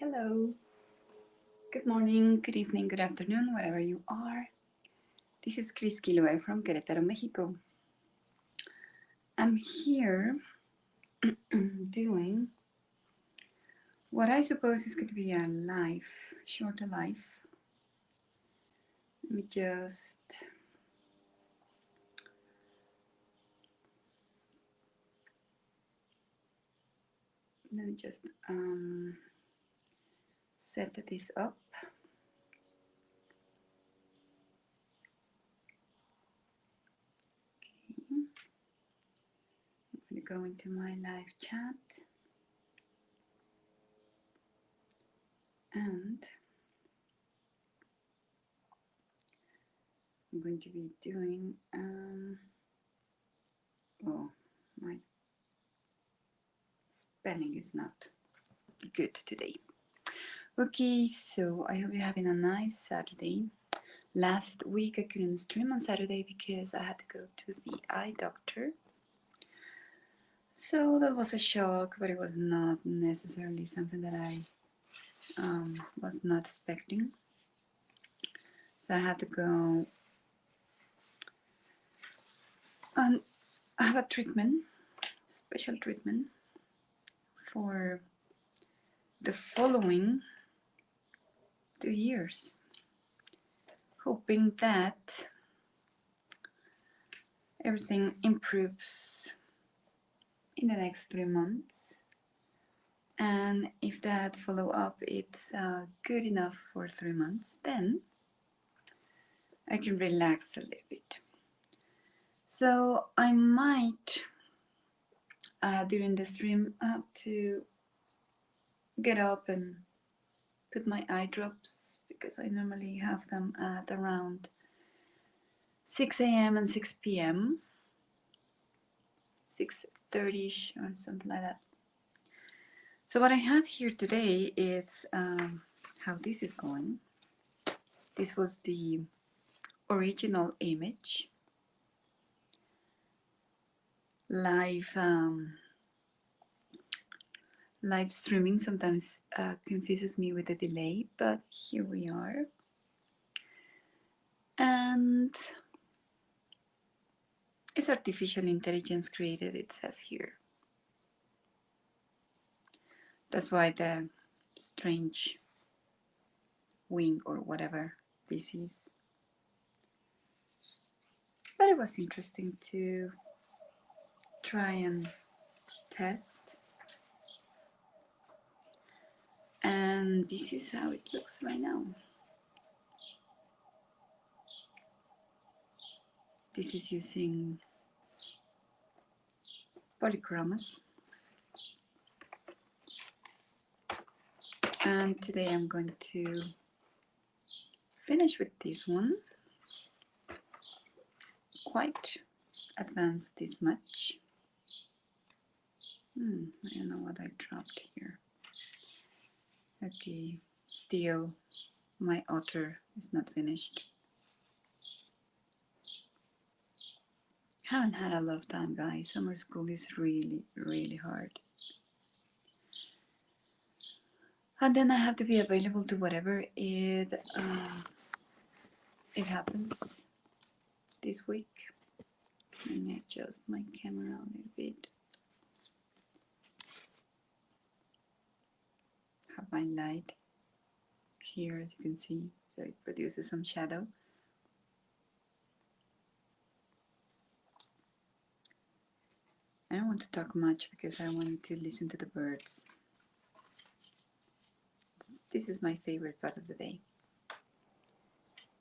Hello, good morning, good evening, good afternoon, wherever you are. This is Chris Quiloe from Querétaro, Mexico. I'm here doing what I suppose is going to be a live, shorter live. Let me just set this up. Okay. I'm going to go into my live chat and I'm going to be doing oh, my spelling is not good today. Okay, so I hope you're having a nice Saturday. Last week I couldn't stream on Saturday because I had to go to the eye doctor. So that was a shock, but it was not necessarily something that I was not expecting. So I had to go and have a treatment, special treatment for the following 2 years, hoping that everything improves in the next 3 months. And if that follow-up is good enough for 3 months, then I can relax a little bit. So I might, during the stream, have to get up and put my eye drops because I normally have them at around 6 a.m. and 6 p.m. 6:30ish or something like that. So what I have here today is how this is going. This was the original image. Live streaming sometimes confuses me with the delay, but here we are. And it's artificial intelligence created, it says here. That's why the strange wing or whatever this is. But it was interesting to try and test. And this is how it looks right now. This is using polychromas. And today I'm going to finish with this one. Quite advanced this much. I don't know what I dropped here. Okay, still my otter is not finished. Haven't had a lot of time, guys. Summer school is really, really hard. And then I have to be available to whatever it happens this week. Let me adjust my camera a little bit. Have my light here, as you can see, so it produces some shadow. I don't want to talk much because I want to listen to the birds. This is my favorite part of the day.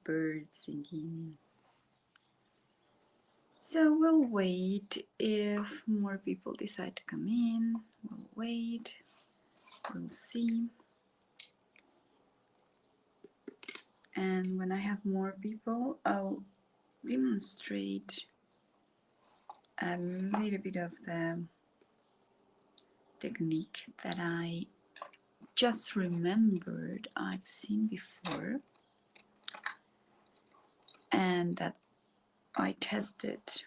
Birds singing. So we'll wait if more people decide to come in. We'll wait. We'll see. And when I have more people, I'll demonstrate a little bit of the technique that I just remembered I've seen before and that I tested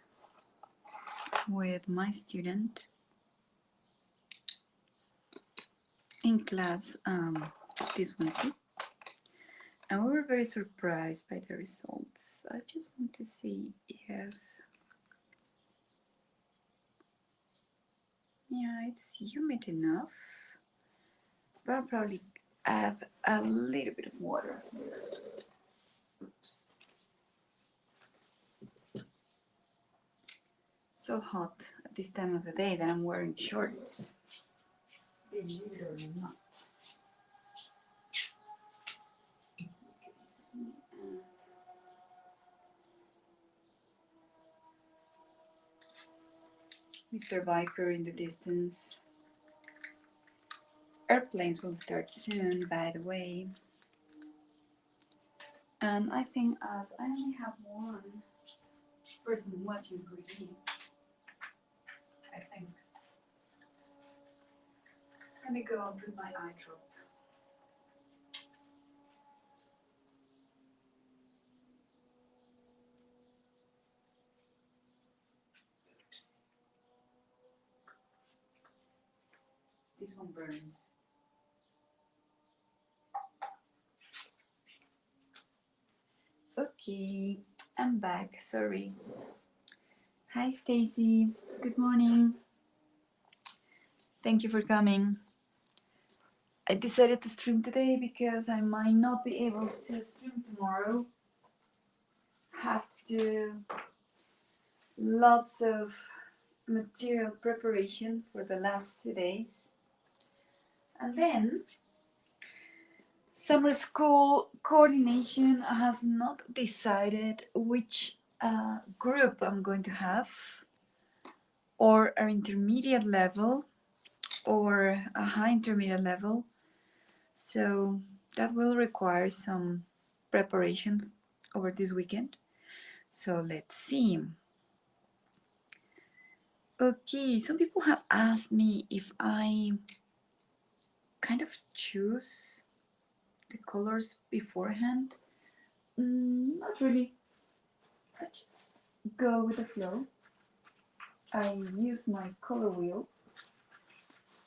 with my student in class this Wednesday, and we were very surprised by the results. I just want to see if, yeah, it's humid enough, but I'll probably add a little bit of water. Oops. So hot at this time of the day that I'm wearing shorts. Believe it or not. Mr. Biker in the distance. Airplanes will start soon, by the way. And I think as I only have one person watching per video, I think. Let me go and put my eye drop. Oops. This one burns. Okay, I'm back. Sorry. Hi, Stacy. Good morning. Thank you for coming. I decided to stream today because I might not be able to stream tomorrow. Have to do lots of material preparation for the last 2 days. And then summer school coordination has not decided which group I'm going to have, or an intermediate level or a high intermediate level. So that will require some preparation over this weekend. So let's see. Okay, some people have asked me if I kind of choose the colors beforehand. Not really. I just go with the flow. I use my color wheel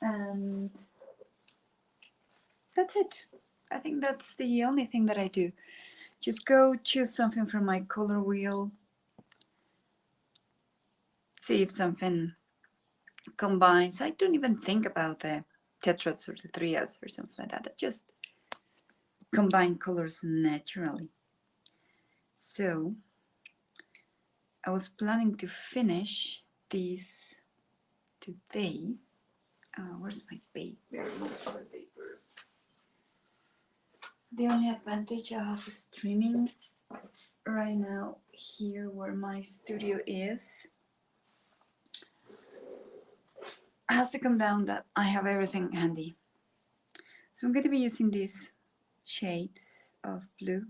and that's it. I think that's the only thing that I do. Just go choose something from my color wheel, see if something combines. I don't even think about the tetrads or the triads or something like that. I just combine colors naturally. So I was planning to finish this today. Where's my paper? My other paper. The only advantage of streaming right now here where my studio is has to come down that I have everything handy. So I'm going to be using these shades of blue.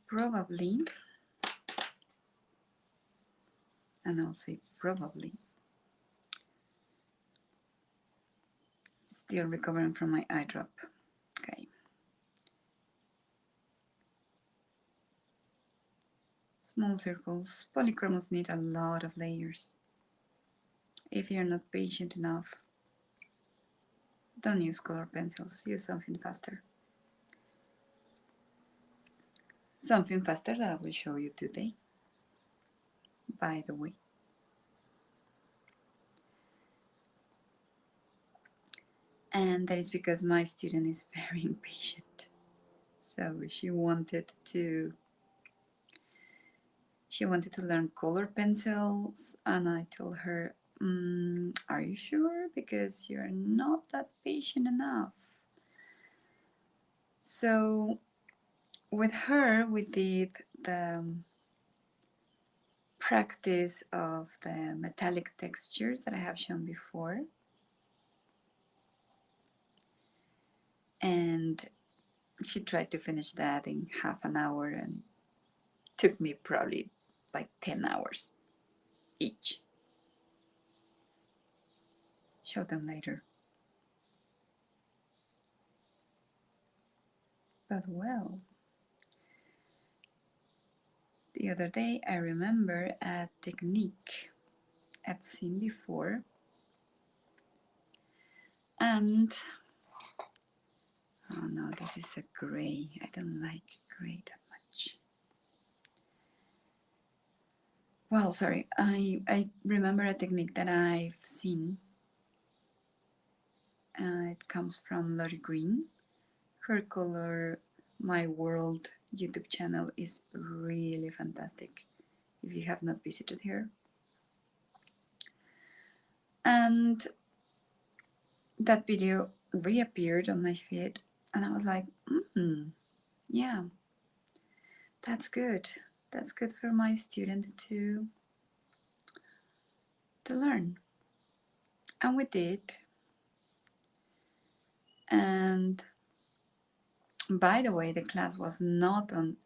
Probably, and I'll say probably, still recovering from my eye drop. Okay. Small circles. Polychromos need a lot of layers. If you're not patient enough, don't use color pencils. Use something faster. Something faster that I will show you today, by the way. And that is because my student is very impatient. So she wanted to learn color pencils, and I told her, are you sure? Because you're not that patient enough. So with her, we did the practice of the metallic textures that I have shown before. And she tried to finish that in half an hour, and took me probably like 10 hours each. Show them later. But well, the other day I remember a technique I've seen before And oh no, this is a gray. I don't like gray that much. Well, sorry, I remember a technique that I've seen. It comes from Lori Green. Her Color My World YouTube channel is really fantastic if you have not visited her. And that video reappeared on my feed, and I was like, yeah, that's good. That's good for my student to learn. And we did. And by the way, the class was not on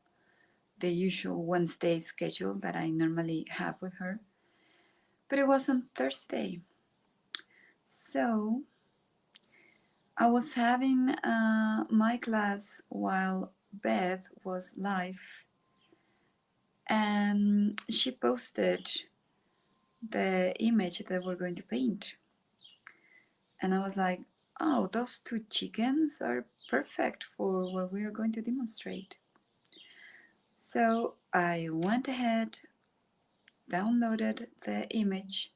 the usual Wednesday schedule that I normally have with her, but it was on Thursday. So I was having my class while Beth was live, and she posted the image that we're going to paint. And I was like, oh, those two chickens are perfect for what we are going to demonstrate. So I went ahead, downloaded the image,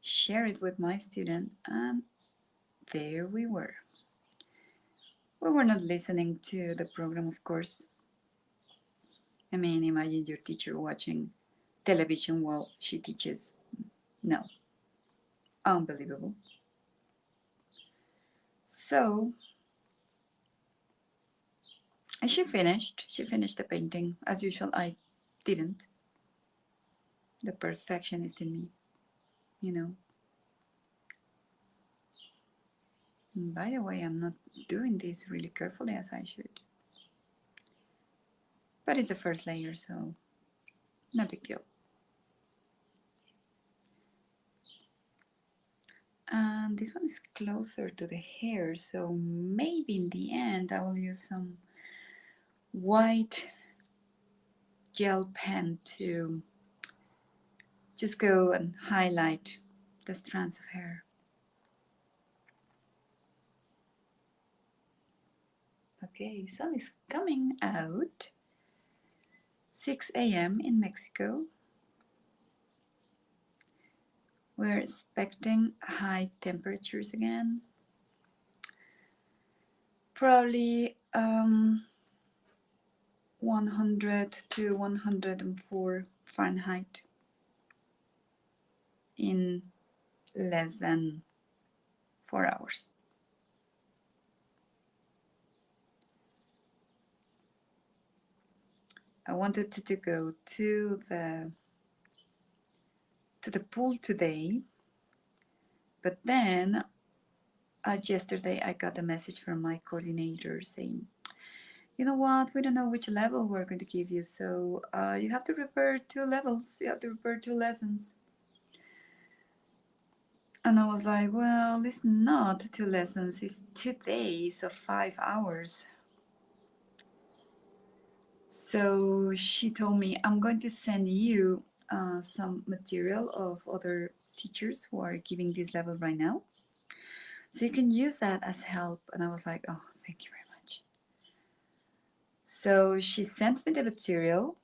shared it with my student, and there we were. We were not listening to the program, of course. I mean, imagine your teacher watching television while she teaches. No. Unbelievable. So she finished. She finished the painting. As usual, I didn't. The perfectionist in me, you know. And by the way, I'm not doing this really carefully as I should. But it's the first layer, so no big deal. And this one is closer to the hair, so maybe in the end I will use some white gel pen to just go and highlight the strands of hair. Okay, sun is coming out. 6 a.m. in Mexico. We're expecting high temperatures again. Probably 100 to 104 Fahrenheit in less than 4 hours. I wanted to go to the pool today, but then yesterday I got a message from my coordinator saying, you know what, we don't know which level we're going to give you, so you have to prepare 2 levels, you have to prepare 2 lessons. And I was like, well, it's not 2 lessons, it's 2 days of 5 hours. So she told me, I'm going to send you some material of other teachers who are giving this level right now. So you can use that as help. And I was like, oh, thank you very much. So she sent me the material.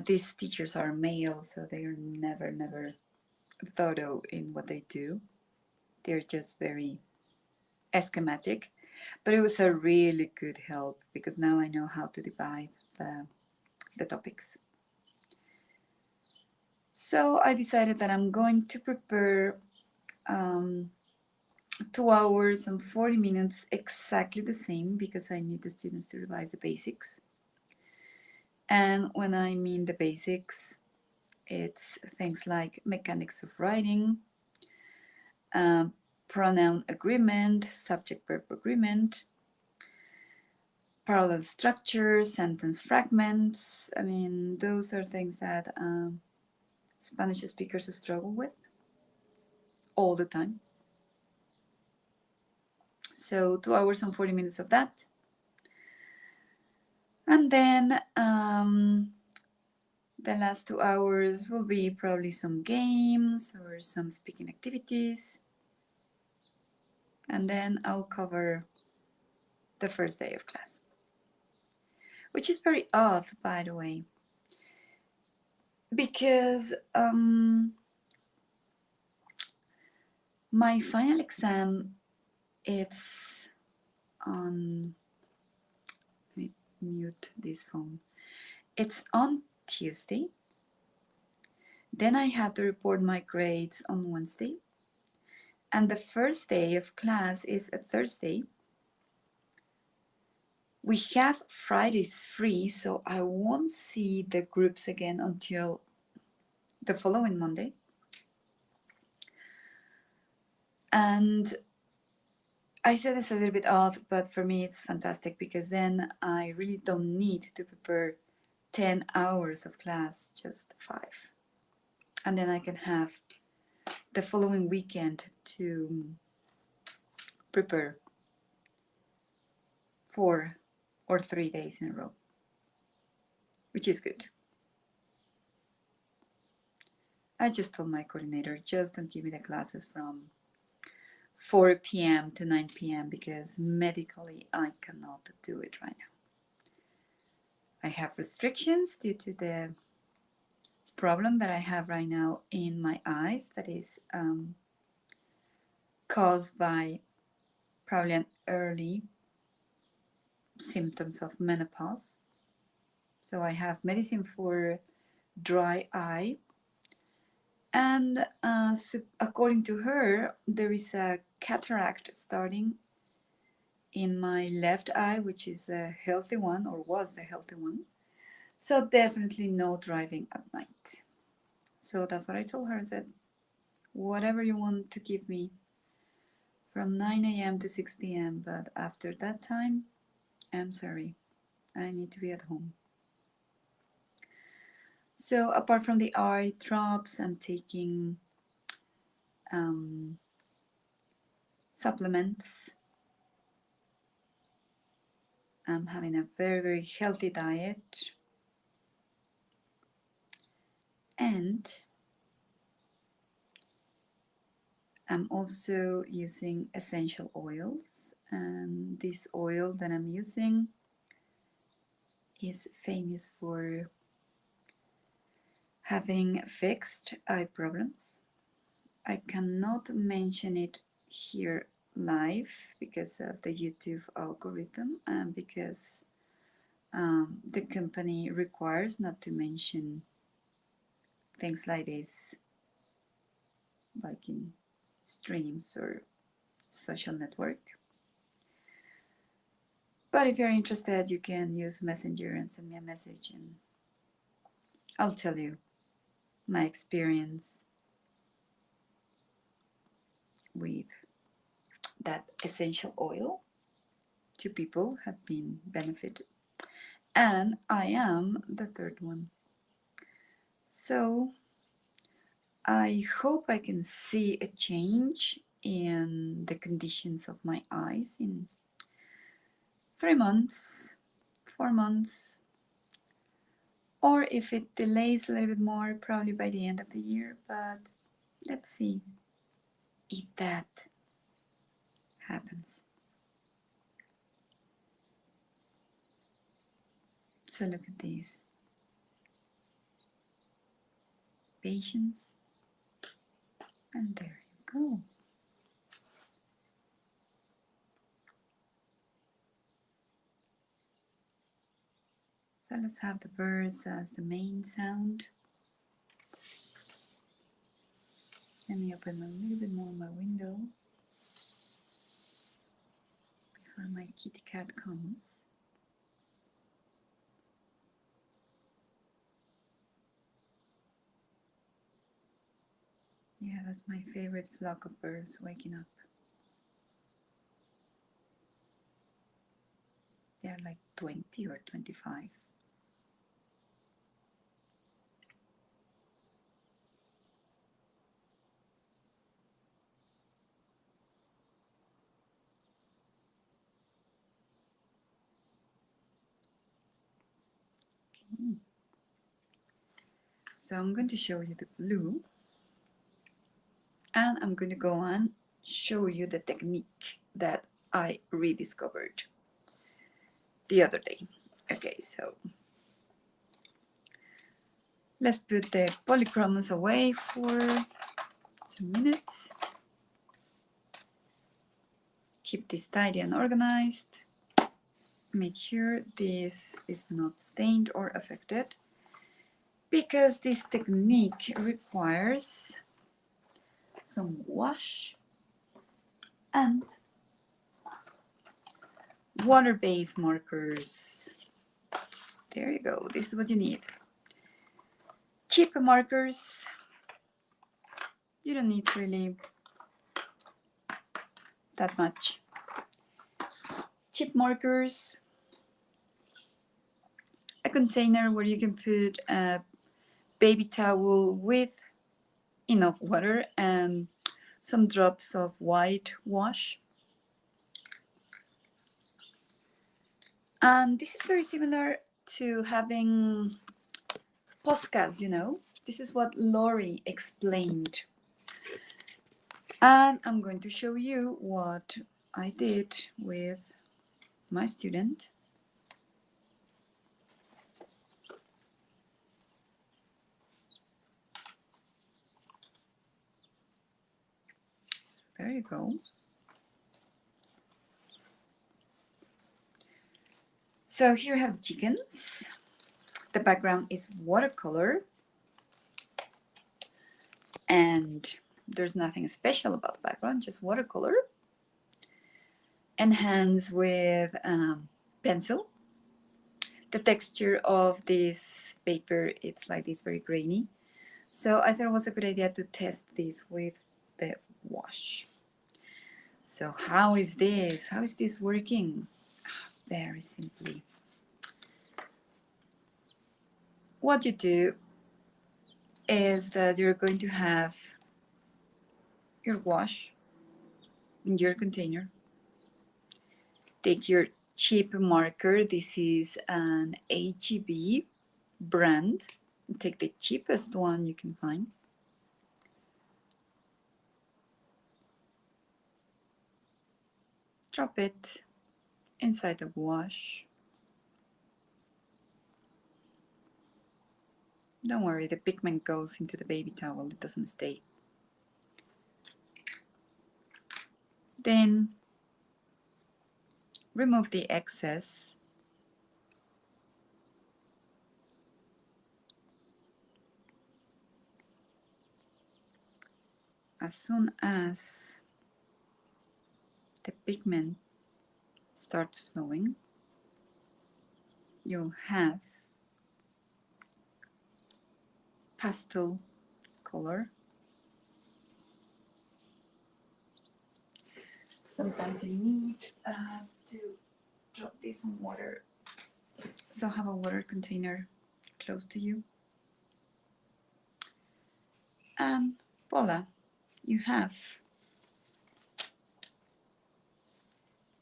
These teachers are male, so they are never thorough in what they do. They're just very schematic. But it was a really good help because now I know how to divide the topics. So I decided that I'm going to prepare 2 hours and 40 minutes exactly the same because I need the students to revise the basics. And when I mean the basics, it's things like mechanics of writing, pronoun agreement, subject-verb agreement, parallel structure, sentence fragments. I mean, those are things that Spanish speakers struggle with all the time. So 2 hours and 40 minutes of that. And then the last 2 hours will be probably some games or some speaking activities. and then I'll cover the first day of class, which is very odd, by the way, because my final exam, it's on, let me mute this phone. It's on Tuesday. Then I have to report my grades on Wednesday. And the first day of class is a Thursday. We have Fridays free, so I won't see the groups again until the following Monday. And I said it's a little bit odd, but for me it's fantastic because then I really don't need to prepare 10 hours of class, just 5. And then I can have the following weekend to prepare 4 or 3 days in a row, which is good. I just told my coordinator, just don't give me the classes from 4 p.m. to 9 p.m. because medically I cannot do it right now. I have restrictions due to the problem that I have right now in my eyes that is caused by probably an early symptoms of menopause. So I have medicine for dry eye, and so according to her, there is a cataract starting in my left eye, which is the healthy one, or was the healthy one. So definitely no driving at night. So that's what I told her. I said, whatever you want to give me from 9 a.m. to 6 p.m., but after that time, I'm sorry, I need to be at home. So apart from the eye drops, I'm taking supplements. I'm having a very, very healthy diet. And I'm also using essential oils. And this oil that I'm using is famous for having fixed eye problems. I cannot mention it here live because of the YouTube algorithm and because the company requires not to mention things like this, like in streams or social network. But if you're interested, you can use Messenger and send me a message and I'll tell you my experience with that essential oil. 2 people have been benefited, and I am the third one. So I hope I can see a change in the conditions of my eyes in 3 months, 4 months, or if it delays a little bit more, probably by the end of the year. But let's see if that happens. So look at this. Patience, and there you go. So let's have the birds as the main sound. Let me open a little bit more my window before my kitty cat comes. Yeah, that's my favorite flock of birds waking up. They're like 20 or 25. Okay. So I'm going to show you the blue, and I'm going to go on show you the technique that I rediscovered the other day. Okay, so let's put the polychromos away for some minutes. Keep this tidy and organized. Make sure this is not stained or affected, because this technique requires some wash and water-based markers. There you go. This is what you need. Cheap markers. You don't need really that much. Cheap markers. A container where you can put a baby towel with enough water and some drops of white wash. And this is very similar to having Poscas, you know. This is what Lori explained. And I'm going to show you what I did with my student. So there you go. So here you have the chickens. The background is watercolor. And there's nothing special about the background, just watercolor. Enhance with pencil. The texture of this paper, it's like this, very grainy. So I thought it was a good idea to test this with the wash. So how is this? How is this working? Very simply. What you do is that you're going to have your wash in your container. Take your cheap marker. This is an HEB brand. Take the cheapest one you can find. Drop it inside the wash. Don't worry, the pigment goes into the baby towel, it doesn't stay. Then remove the excess. As soon as the pigment starts flowing, you'll have pastel color. Sometimes you need to drop this in water, so have a water container close to you. And voila, you have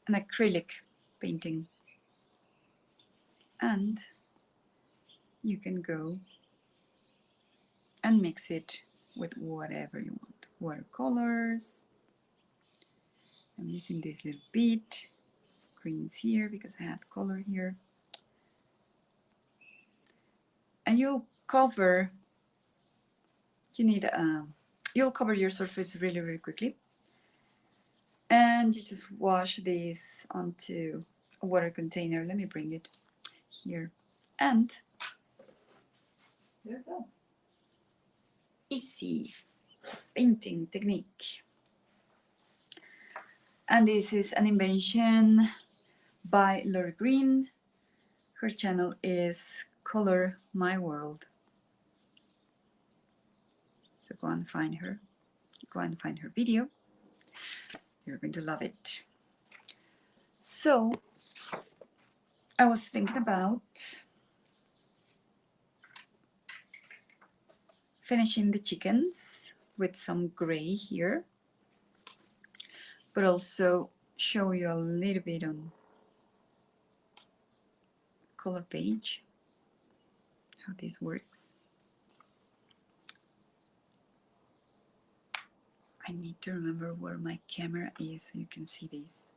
an acrylic painting. And you can go and mix it with whatever you want. Watercolors. I'm using this little bit. Greens here because I had color here. And you'll cover, you'll cover your surface really, really quickly. And you just wash this onto a water container. Let me bring it here. And there you go. Easy painting technique. And this is an invention by Lori Green. Her channel is Color My World. So go and find her. Go and find her video. You're going to love it. So I was thinking about finishing the chickens with some gray here, but also show you a little bit on color page how this works. I need to remember where my camera is so you can see this.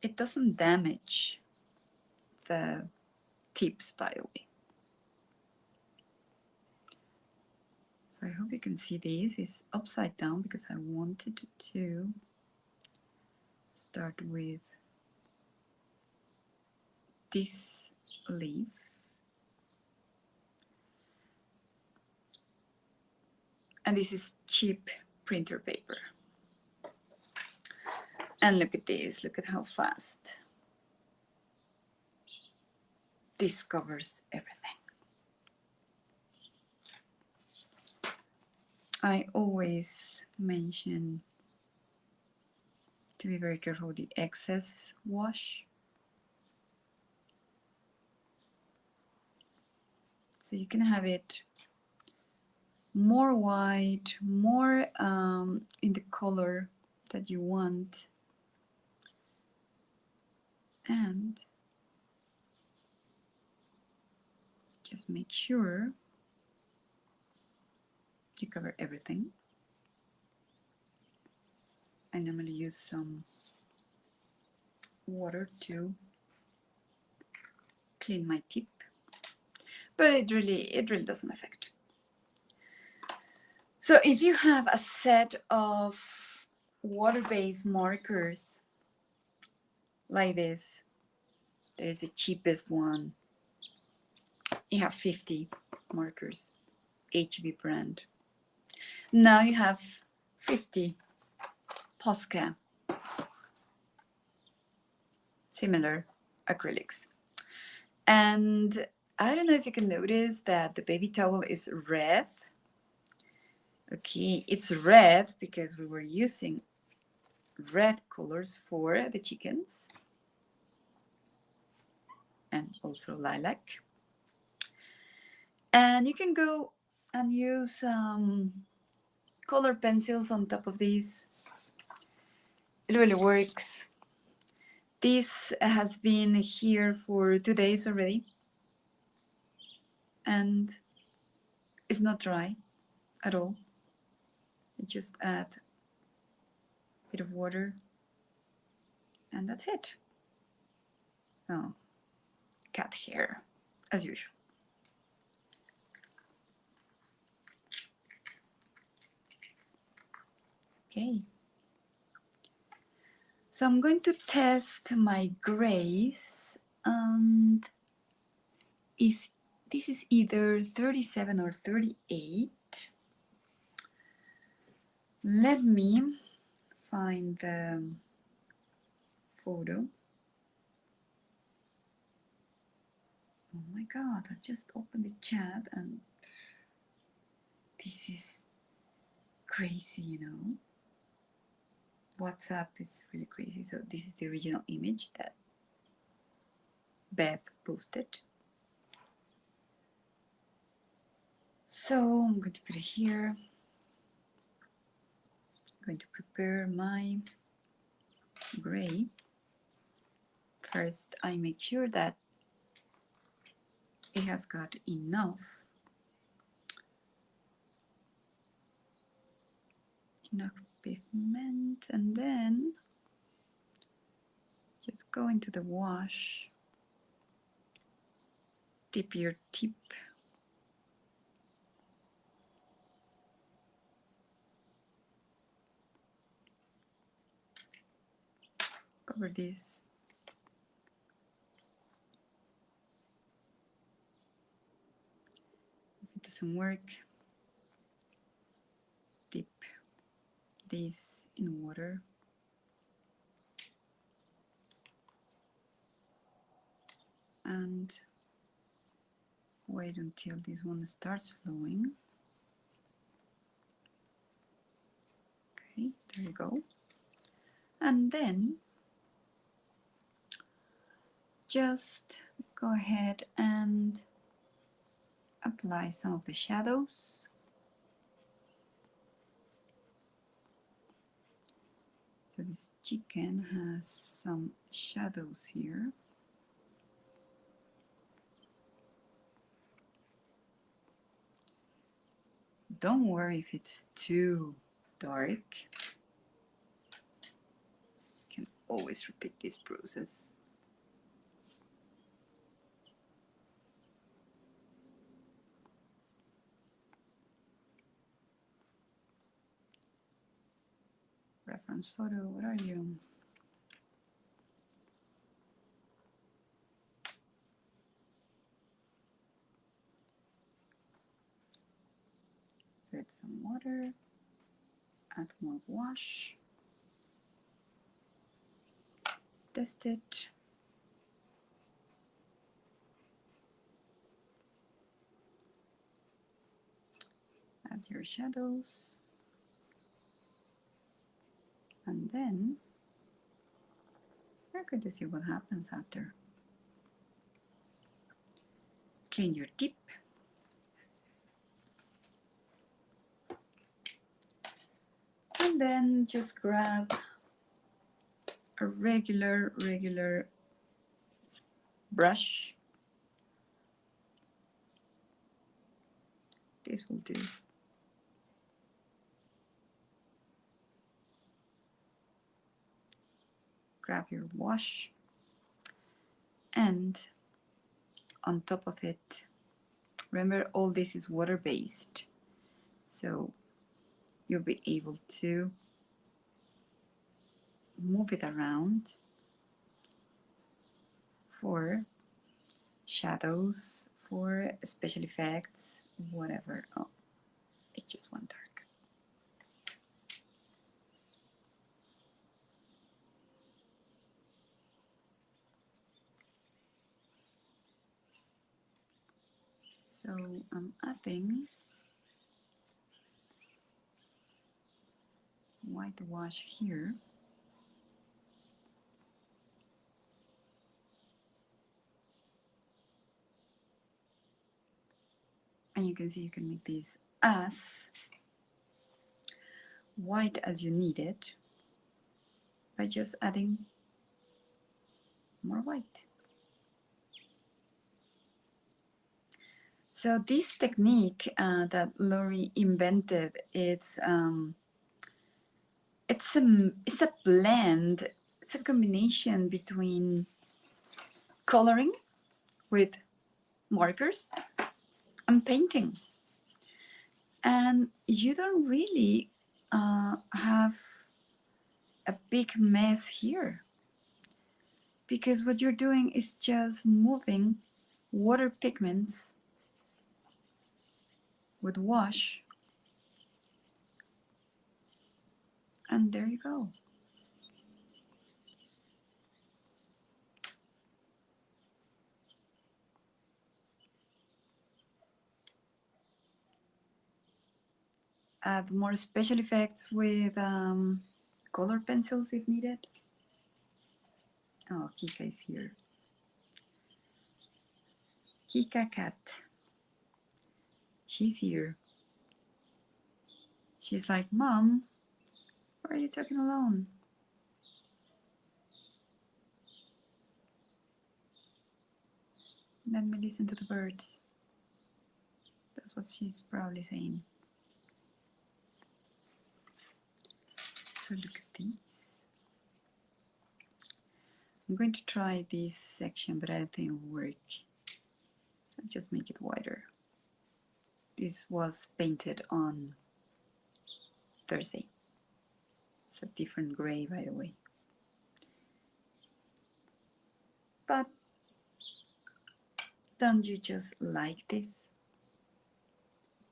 It doesn't damage the tips, by the way. So I hope you can see this. It's upside down because I wanted to start with this leaf. And this is cheap printer paper. And look at this, look at how fast this covers everything. I always mention to be very careful with the excess wash. So you can have it more white, more in the color that you want. And just make sure you cover everything. I normally use some water to clean my tip, but it really doesn't affect. So if you have a set of water-based markers like this, there is the cheapest one. You have 50 markers, HB brand. Now you have 50 Posca, similar acrylics. And I don't know if you can notice that the baby towel is red. Okay, it's red because we were using red colors for the chickens and also lilac. And you can go and use color pencils on top of these. It really works. This has been here for 2 days already, and it's not dry at all. You just add a bit of water, and that's it. Oh, cat hair, as usual. Okay. So I'm going to test my grays, and this is either 37 or 38. Let me find the photo. Oh my god, I just opened the chat and this is crazy, you know. WhatsApp is really crazy. So this is the original image that Beth posted. So I'm going to put it here. I'm going to prepare my gray. First, I make sure that it has got enough pigment, and then just go into the wash, dip your tip, cover this. If it doesn't work, dip this in water. And wait until this one starts flowing. Okay, there you go. And then just go ahead and apply some of the shadows. So this chicken has some shadows here. don't worry if it's too dark. You can always repeat this process. Reference photo, what are you? Put some water, add more wash, test it. Add your shadows. And then we're going to see what happens after. Clean your tip. And then just grab a regular brush. This will do. Grab your wash, and on top of it, remember all this is water-based, so you'll be able to move it around for shadows, for special effects, whatever. Oh, it's just one dark. So I'm adding white wash here. And you can see you can make these as white as you need it by just adding more white. So this technique that Lori invented, it's a blend, it's a combination between coloring with markers and painting. And you don't really have a big mess here, because what you're doing is just moving water pigments with wash, and there you go. Add more special effects with color pencils if needed. Oh, Kika is here. Kika cat. She's here. She's like, Mom, why are you talking alone? Let me listen to the birds. That's what she's probably saying. So look at these. I'm going to try this section, but I don't think it will work. I'll just make it wider. This was painted on Thursday. It's a different gray, by the way. But don't you just like this?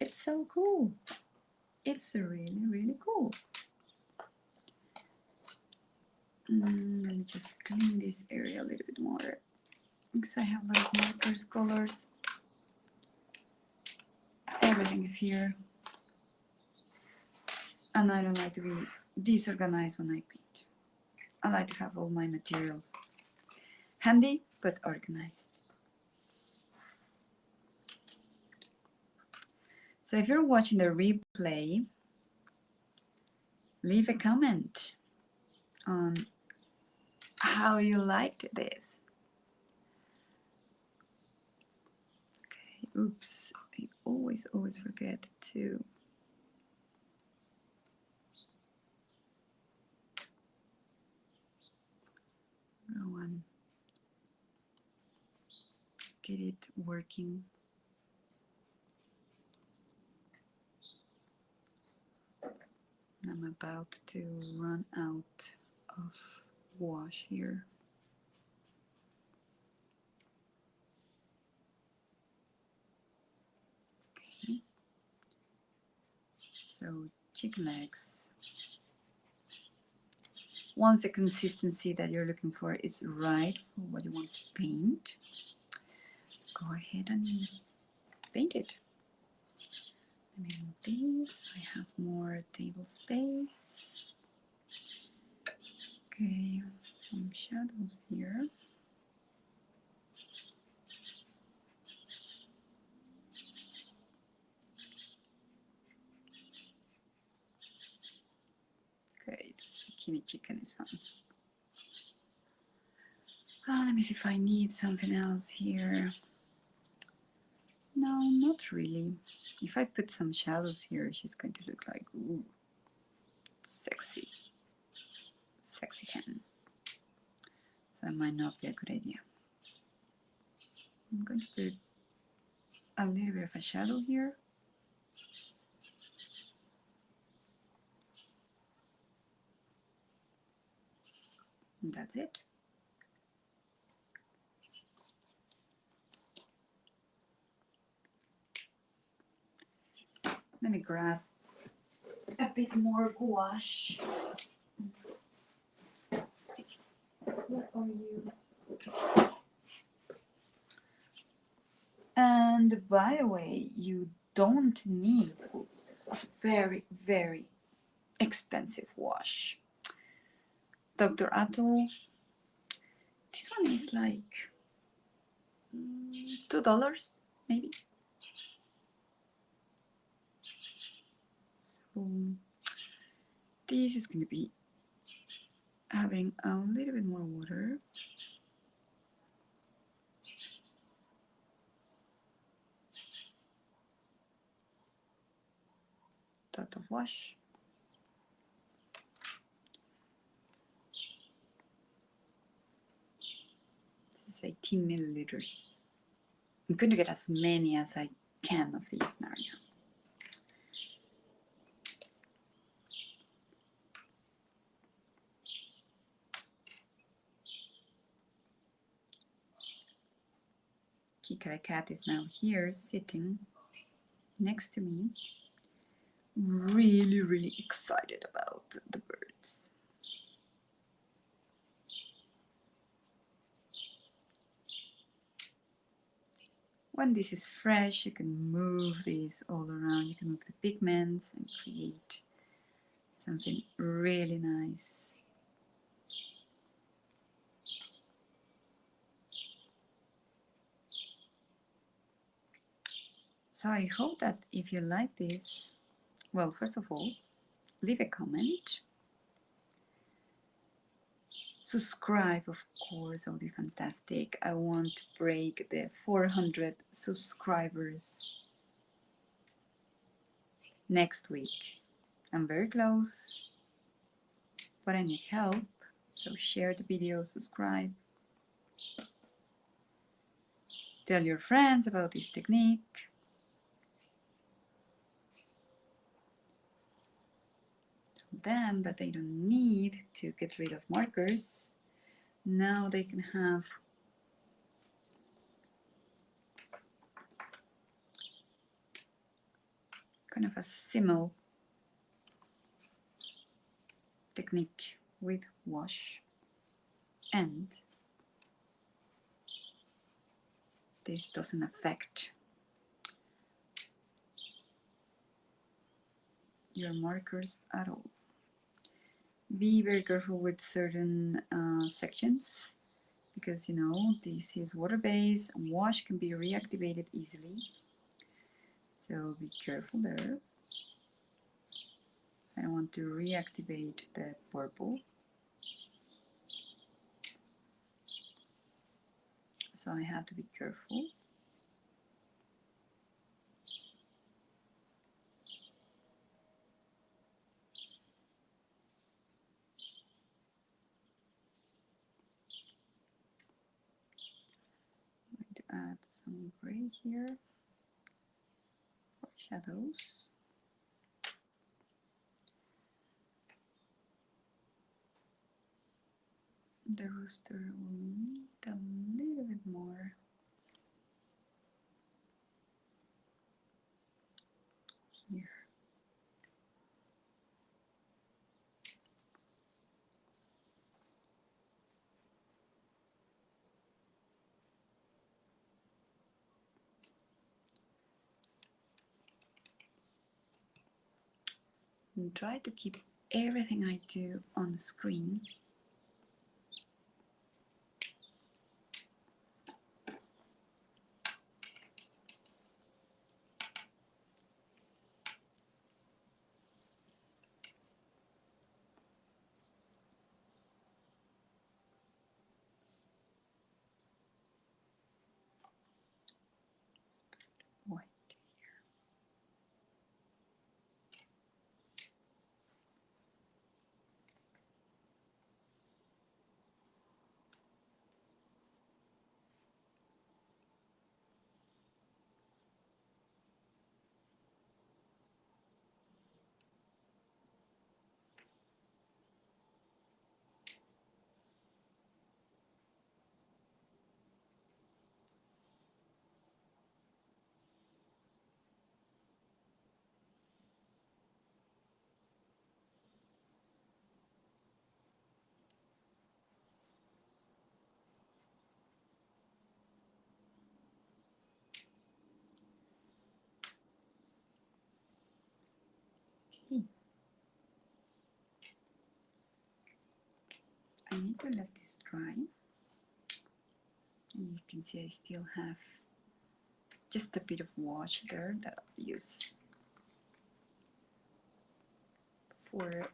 It's so cool. It's really cool. Let me just clean this area a little bit more, because I have a lot of markers, colors. Everything is here. And I don't like to be disorganized when I paint. I like to have all my materials handy, but organized. So if you're watching the replay, leave a comment on how you liked this. Okay, oops, I always forget to now and get it working. I'm about to run out of wash here. Okay. So chicken legs. Once the consistency that you're looking for is right for what you want to paint, go ahead and paint it. Let me move these. I have more table space. Okay, some shadows here. Okay, this bikini chicken is fun. Let me see if I need something else here. No, not really. If I put some shadows here, she's going to look like, ooh, sexy. Sexy hen. So that might not be a good idea. I'm going to put a little bit of a shadow here. And that's it. Let me grab a bit more gouache. Where are you? And by the way, you don't need a very, very expensive wash. Dr. Atoll, this one is like $2 maybe. So this is going to be having a little bit more water. Dot of wash. This is 18 milliliters. I'm going to get as many as I can of these now. Kika the cat is now here sitting next to me, really, really excited about the birds. When this is fresh, you can move these all around. You can move the pigments and create something really nice. So I hope that if you like this, well, first of all, leave a comment. Subscribe, of course, that would be fantastic. I want to break the 400 subscribers next week. I'm very close, but I need help. So share the video, subscribe. Tell your friends about this technique. Tell them that they don't need to get rid of markers. Now they can have kind of a similar technique with wash, and this doesn't affect your markers at all. Be very careful with certain sections, because you know this is water-based and wash can be reactivated easily, so be careful there. I don't want to reactivate the purple, so I have to be careful. some gray here for shadows. The rooster will need a little bit more here. And try to keep everything I do on the screen. White here. Okay. I need to let this dry. And you can see I still have just a bit of wash there that I'll use for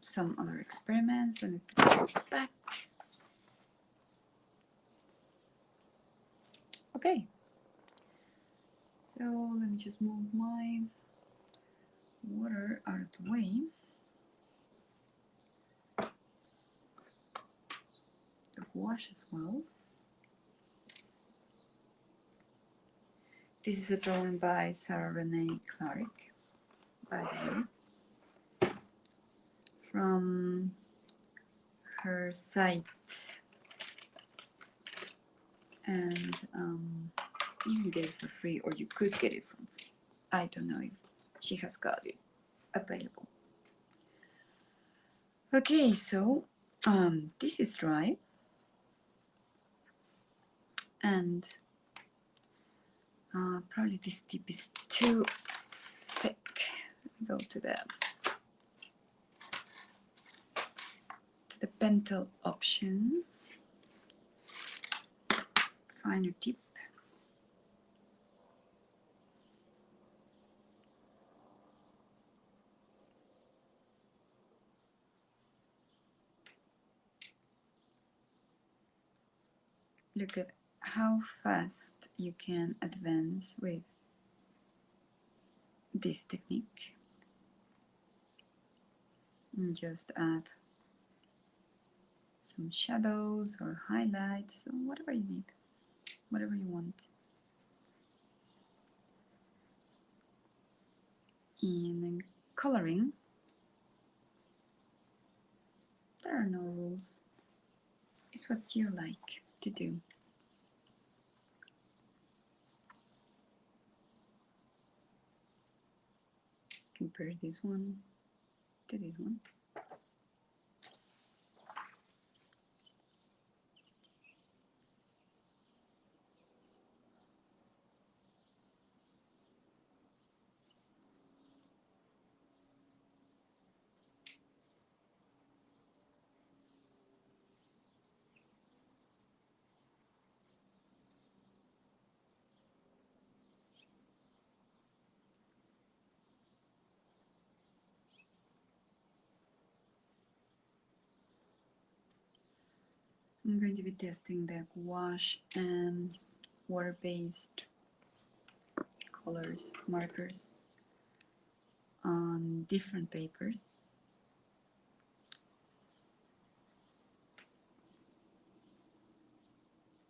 some other experiments. Let me put this back. Okay, so let me just move my water out of the way. The wash as well. This is a drawing by Sarah Renee Clark, by the way, from her site, and you can get it for free, or you could get it for free. I don't know if she has got it available. Okay, so this is dry, and probably this tip is too thick. Let me go to the pentel option, finer tip. Look at how fast you can advance with this technique. And just add some shadows or highlights, or whatever you need, whatever you want. And then coloring, there are no rules. It's what you like to do. Compare this one to this one. I'm going to be testing the gouache and water-based colors, markers on different papers.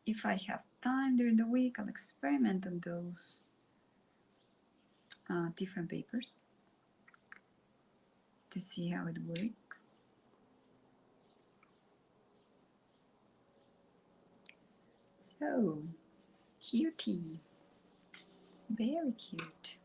if I have time during the week, I'll experiment on those different papers to see how it works. So, cutie, very cute.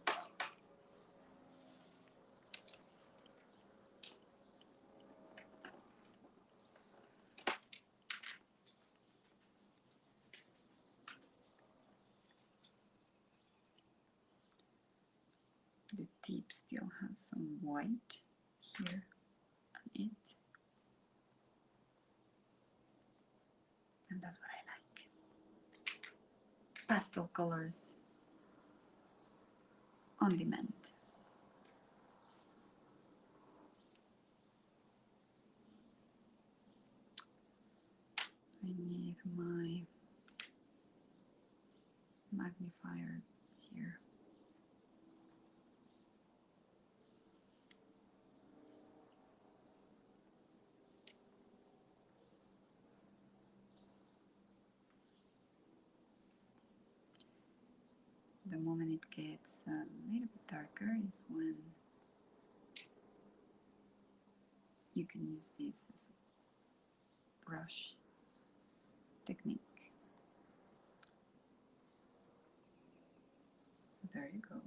The tip still has some white here on it, and that's what I like. Pastel colors on demand. I need my magnifier here. The moment it gets a little bit darker is when you can use this as a brush technique. So there you go.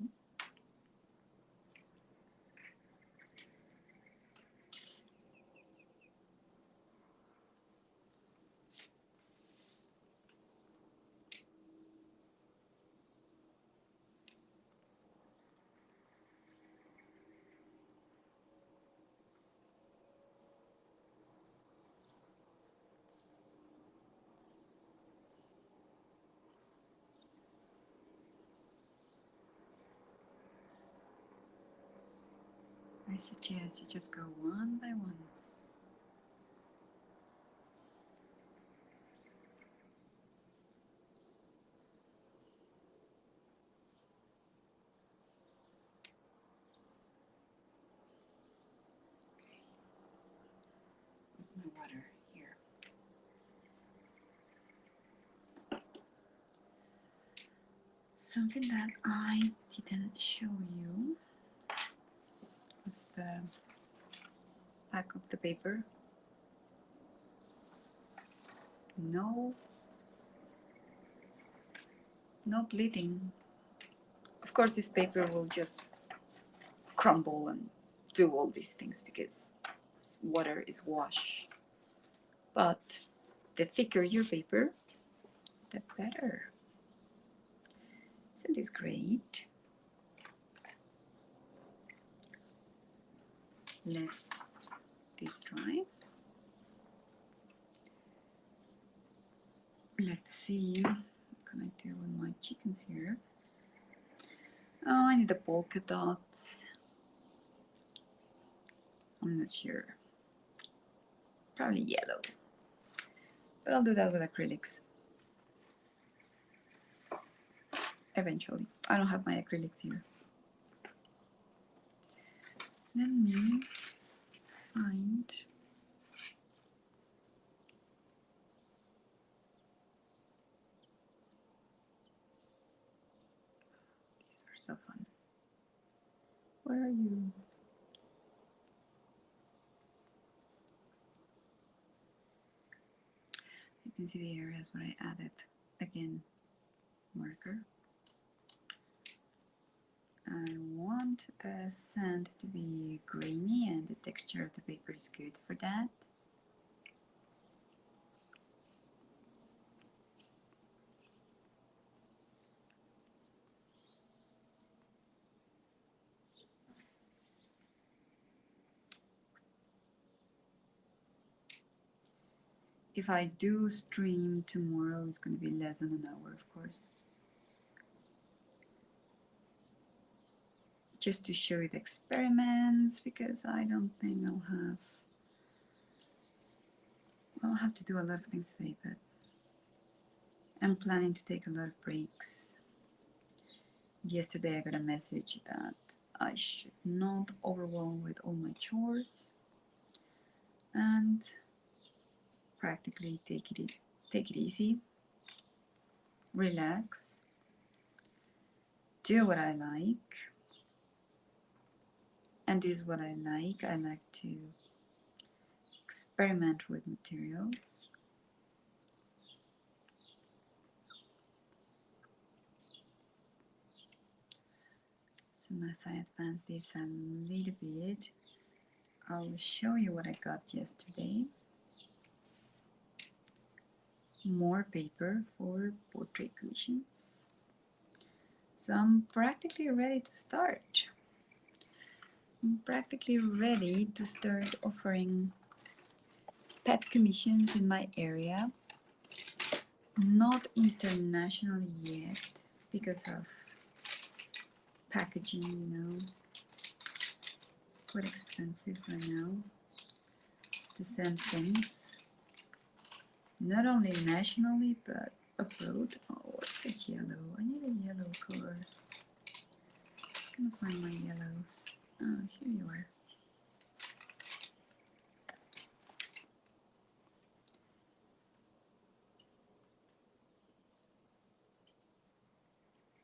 I suggest you just go one by one. Okay. Where's my water? Here. Something that I didn't show you was the back of the paper. No bleeding. Of course, this paper will just crumble and do all these things because water is wash. But the thicker your paper, the better. Isn't this great? Let this dry. Let's see. What can I do with my chickens here? Oh, I need the polka dots. I'm not sure. Probably yellow. But I'll do that with acrylics. Eventually. I don't have my acrylics here. Let me find these are so fun. Where are you? You can see the areas where I added again marker. I want the sand to be grainy and the texture of the paper is good for that. If I do stream tomorrow, it's going to be less than an hour, of course. Just to show you the experiments, because I don't think I'll have to do a lot of things today, but I'm planning to take a lot of breaks. Yesterday I got a message that I should not overwhelm with all my chores and practically take it easy. relax, do what I like. And this is what I like. I like to experiment with materials. As soon as I advance this a little bit, I'll show you what I got yesterday. More paper for portrait commissions. So I'm practically ready to start. I'm practically ready to start offering pet commissions in my area. Not internationally yet because of packaging, you know. It's quite expensive right now to send things. Not only nationally but abroad. Oh, what's a yellow? I need a yellow color. I'm gonna find my yellows. Oh, here you are.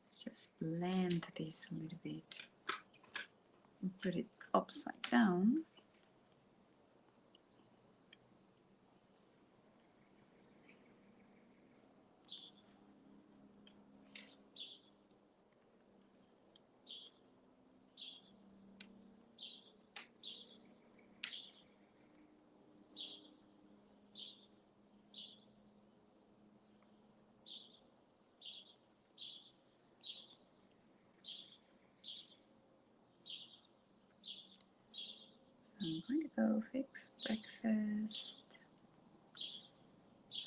Let's just blend this a little bit and put it upside down. So I'm going to go fix breakfast.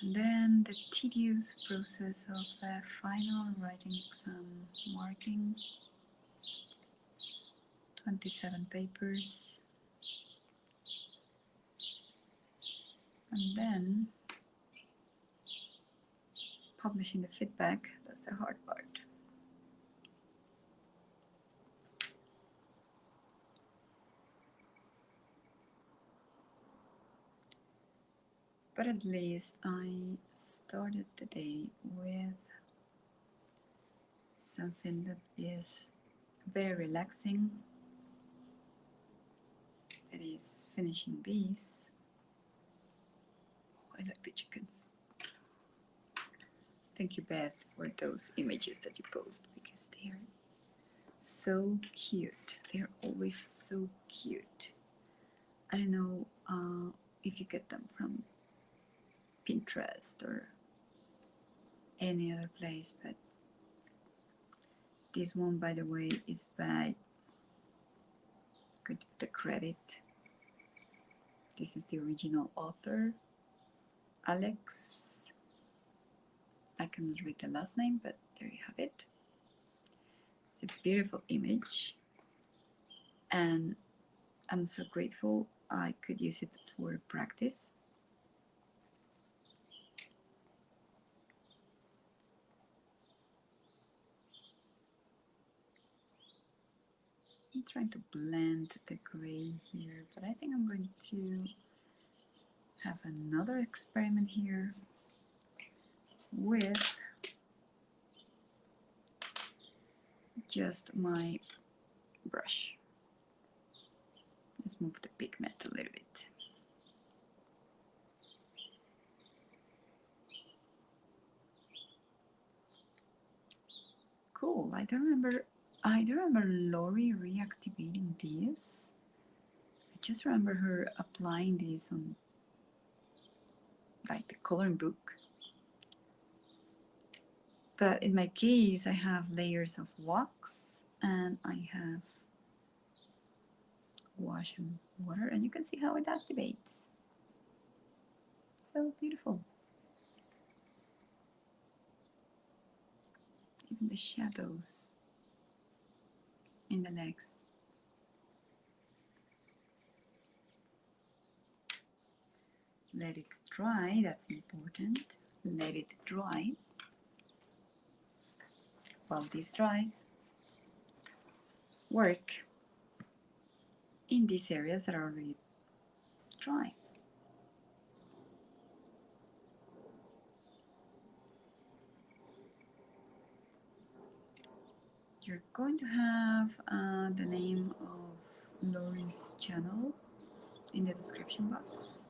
And then the tedious process of the final writing exam marking. 27 papers. And then publishing the feedback, that's the hard part. But at least I started the day with something that is very relaxing. That is finishing these. Oh, I like the chickens. Thank you, Beth, for those images that you post because they are so cute. They're always so cute. I don't know if you get them from Pinterest or any other place, but this one, by the way, is by the credit. This is the original author, Alex. I cannot read the last name, but there you have it. It's a beautiful image, and I'm so grateful I could use it for practice. I'm trying to blend the gray here, but I think I'm going to have another experiment here with just my brush. Let's move the pigment a little bit. Cool. I don't remember Lori reactivating this. I just remember her applying this on like the coloring book. But in my case, I have layers of wax and I have wash and water, and you can see how it activates. So beautiful. Even the shadows in the legs. Let it dry, that's important. Let it dry. While this dries, work in these areas that are already dry. you're going to have the name of Lori's channel in the description box.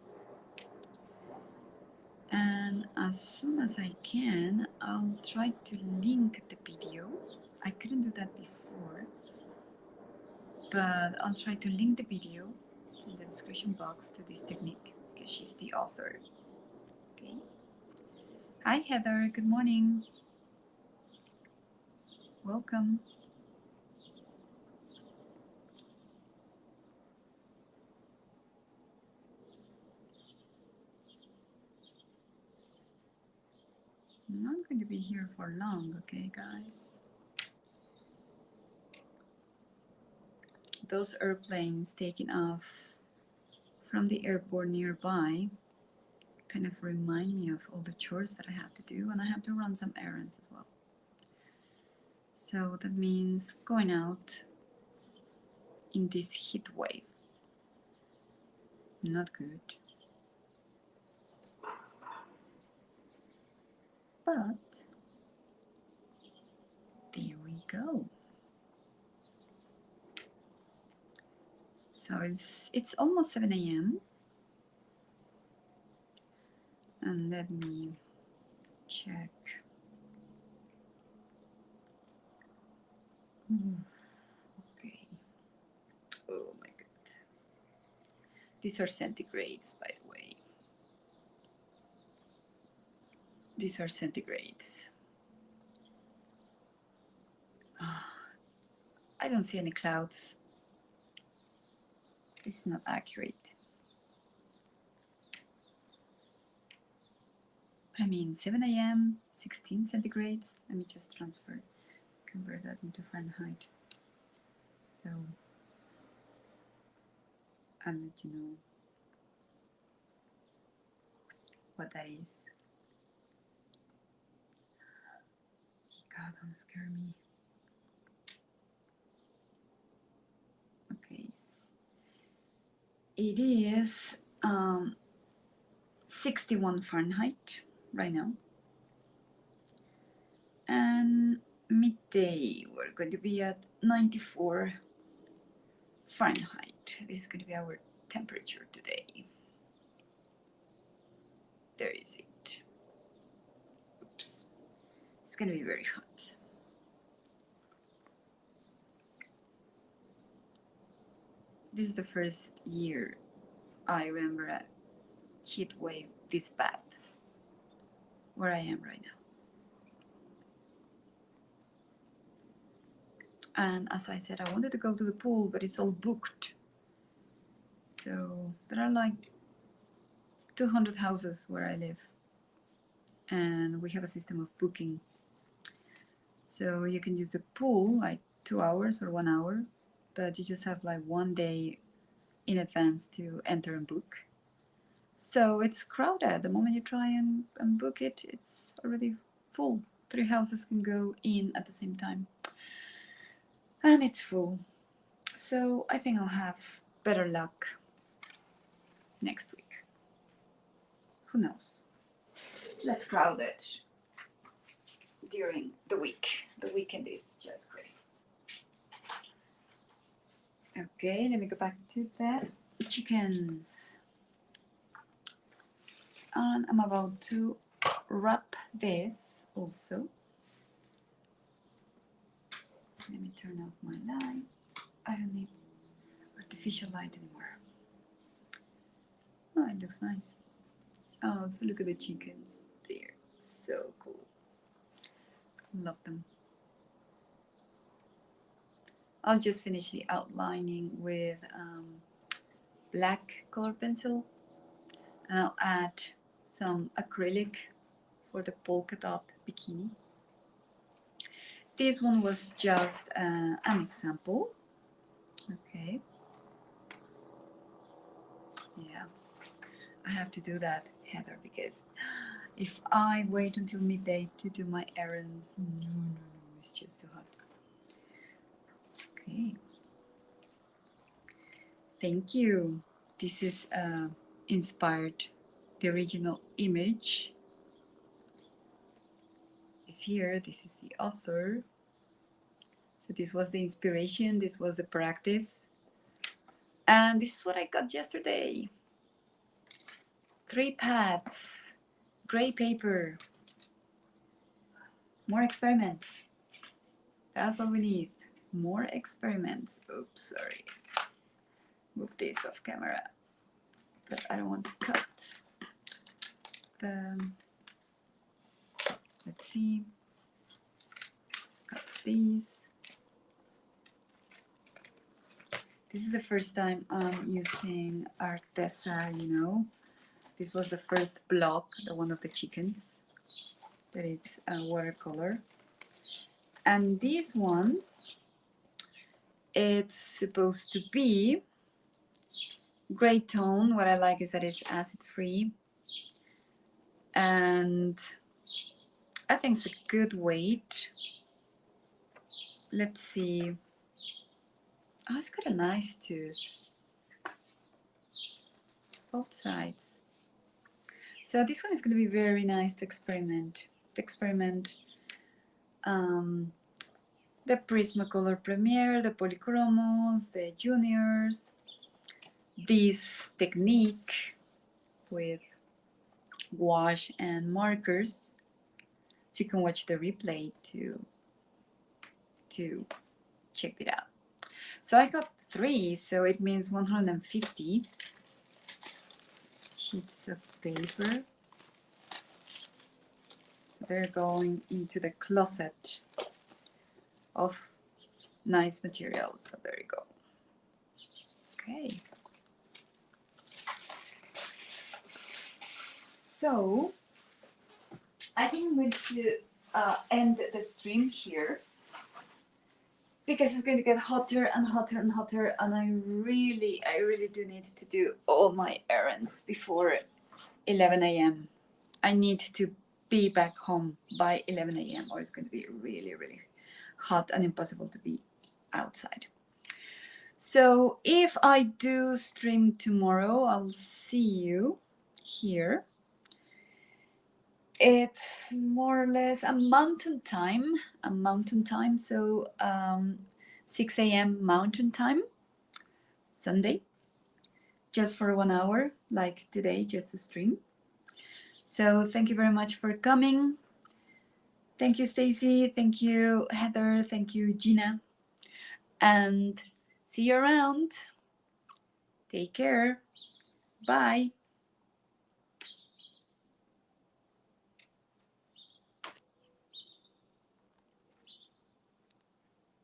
And as soon as I can, I'll try to link the video. I couldn't do that before, but I'll try to link the video in the description box to this technique because she's the author. Okay. Hi Heather, good morning. Welcome. I'm not going to be here for long, okay, guys? Those airplanes taking off from the airport nearby kind of remind me of all the chores that I have to do, and I have to run some errands as well. So that means going out in this heat wave. Not good. But there we go. So it's almost 7 a.m. And let me check. Okay. Oh my god. These are centigrades, by the way. These are centigrades. I don't see any clouds. This is not accurate. But I mean, 7 a.m., 16 centigrades. Let me just convert that into Fahrenheit. So I'll let you know what that is. God, don't scare me. Okay, it is 61 Fahrenheit right now. And midday, we're going to be at 94 Fahrenheit. This is going to be our temperature today. There is it. Oops. It's going to be very hot. This is the first year I remember a heat wave this bad where I am right now. And as I said, I wanted to go to the pool, but it's all booked. So there are like 200 houses where I live. And we have a system of booking. So you can use the pool like 2 hours or 1 hour, but you just have like 1 day in advance to enter and book. So it's crowded. The moment you try and book it, it's already full. 3 houses can go in at the same time. And it's full. So I think I'll have better luck next week. Who knows? It's less crowded during the week. The weekend is just crazy. Okay, let me go back to that. Chickens. And I'm about to wrap this also. Let me turn off my light. I don't need artificial light anymore. Oh, it looks nice. Oh, so look at the chickens. They're so cool. Love them. I'll just finish the outlining with black color pencil. And I'll add some acrylic for the polka dot bikini. This one was just an example. Okay. Yeah, I have to do that, Heather, because if I wait until midday to do my errands, no, it's just too hot. Okay. Thank you. This is inspired. The original image is here. This is the author. So this was the inspiration, this was the practice, and this is what I got yesterday. 3 pads, gray paper, more experiments. That's what we need, more experiments. Oops, sorry. Move this off camera, but I don't want to cut. Let's see. Let's cut these. This is the first time I'm using Arteza, you know. This was the first block, the one of the chickens, that it's a watercolor. And this one, it's supposed to be gray tone. What I like is that it's acid-free. And I think it's a good weight. Let's see. Oh, it's got a nice tooth. Both sides. So this one is going to be very nice to experiment. The Prismacolor Premier, the Polychromos, the Juniors. This technique with gouache and markers. So you can watch the replay to check it out. So I got 3, so it means 150 sheets of paper. So they're going into the closet of nice materials. So there you go. Okay. So I think I'm going to end the stream here, because it's going to get hotter and hotter and hotter, and I really do need to do all my errands before 11 a.m. I need to be back home by 11 a.m. or it's going to be really hot and impossible to be outside. So if I do stream tomorrow, I'll see you here. It's more or less a mountain time, so 6 a.m. mountain time, Sunday, just for 1 hour, like today, just a stream. So thank you very much for coming. Thank you, Stacy. Thank you, Heather. Thank you, Gina. And see you around. Take care. Bye.